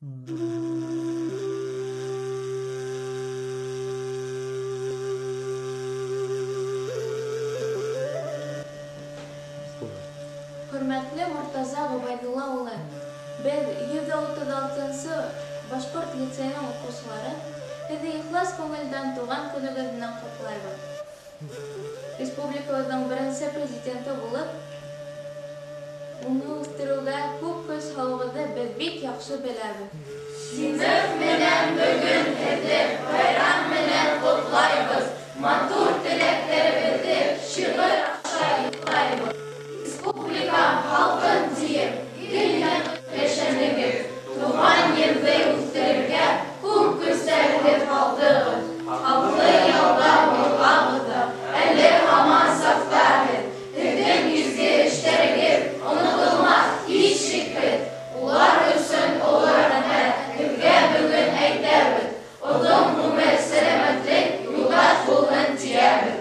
Hürmetli Murtaza Gubaydullah ulы, biz 136-ncı Башкорт лицейінің оқушылары Һеҙҙе ихлас күңелдән туған көнөгөҙ менән ҡотлайбыҙ. Республикабыҙҙың беренсе президенты булып, уны үҫтереүгә күп көс һалыуығыҙҙы беҙ бик яҡшы беләбеҙ. Синең менән бөгөн һеҙҙе байрам менән ҡотлайбыҙ. Матур теләктәребеҙҙе шиғыр аша йоҡлайбыҙ. Республика халҡын тиеп, гел йәшәнегеҙ. Туған ерҙе үҫтерергә күп көстәрегеҙ һалдығыҙ. Һаҡлы ялда булғағыҙҙа, әле һаман сафтаһыҙ. Һеҙҙең изге эштәрегеҙ онотолмаҫ, һис шикһеҙ. Улар өсөн оло рәхмәт һеҙгә бөгөн әйтәбеҙ. Оҙон ғүмер, сәләмәтлек, юлдаш булһын тиәбеҙ.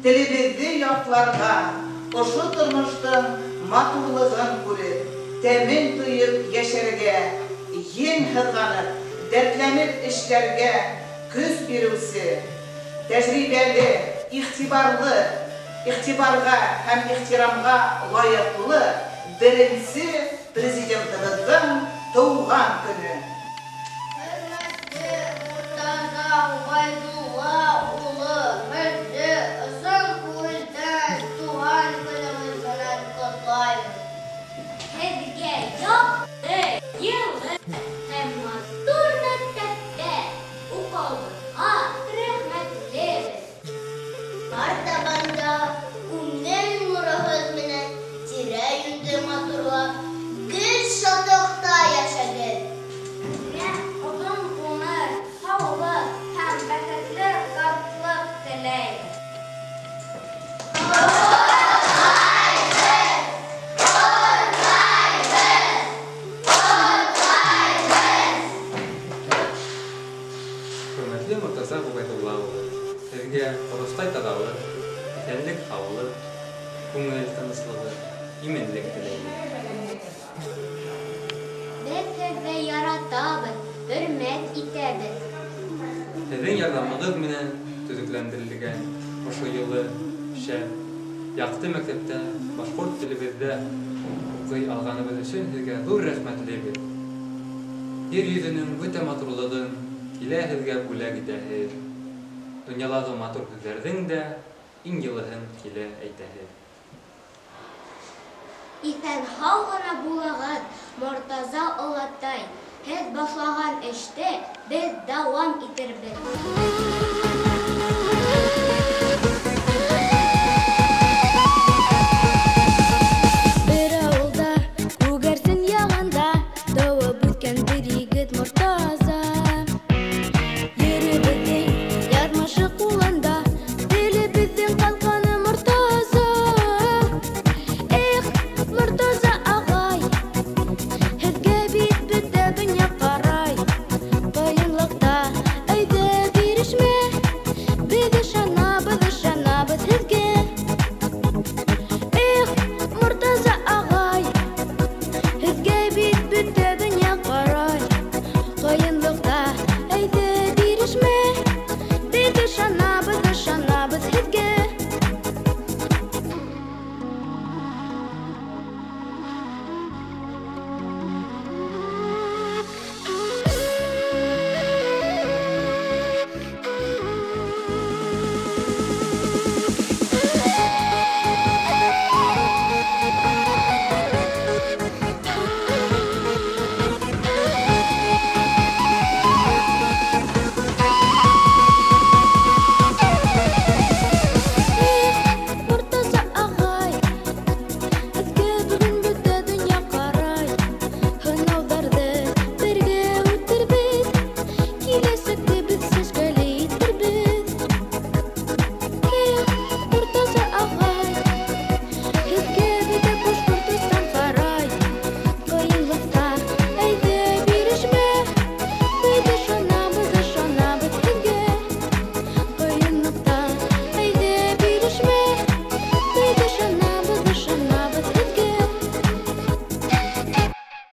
Телебеҙҙе яҡларға, ошо тормоштоң матурлығын күреп, тәмен тойоп йәшәргә, ен һыҙғанып, дәртләнеп эшләргә көс биреүсе, тәжрибәле, иғтибарға һәм ихтирамға лайыҡлы беренсе президентыбыҙҙың тыуған көнө. Хөрмәтле Муртаза Ғубайдулла улы, һеҙҙе ысын күңелдән туған көнөгөҙ менән ҡотлайбыҙ. Һеҙгә яҡты, йылы һәм матур мәктәптә уҡыуығыҙға рәхмәтлебеҙ. Артабанда күңел нурығыҙ менән тирә-йүнде матурлап, гел шатлыҡта йәшәгеҙ. Һеҙгә оҙон ғүмер, һаулыҡ һәм бәхетле ҡартлыҡ теләйбеҙ. Hürmetli Murtaza Gubaydullah ulы, һеҙгә ороштай таҙалыҡ, иҫәнлек, һаулыҡ, күңел тыныслығы, именлек теләйбеҙ. Беҙ һеҙҙе яратабыҙ, хөрмәт итәбеҙ. Һеҙҙең ярҙамығыҙ менән төҙөкләндерелгән ошо йылы шәп, яҡты мәктәптә башҡорт телебеҙҙә уҡый алғаныбыҙ өсөн һеҙгә ҙур рәхмәтлебеҙ. Ер йөҙөнөң бөтә матурлығын килә һеҙгә бүләк итәһеҙ. Донъялағы матур һүҙҙәрҙең дә иң йылыһын килә әйтәһеҙ. Иҫән-һау ғына булығыҙ, Мортаза олатай. Һеҙ башлаған эште беҙ дауам итербеҙ.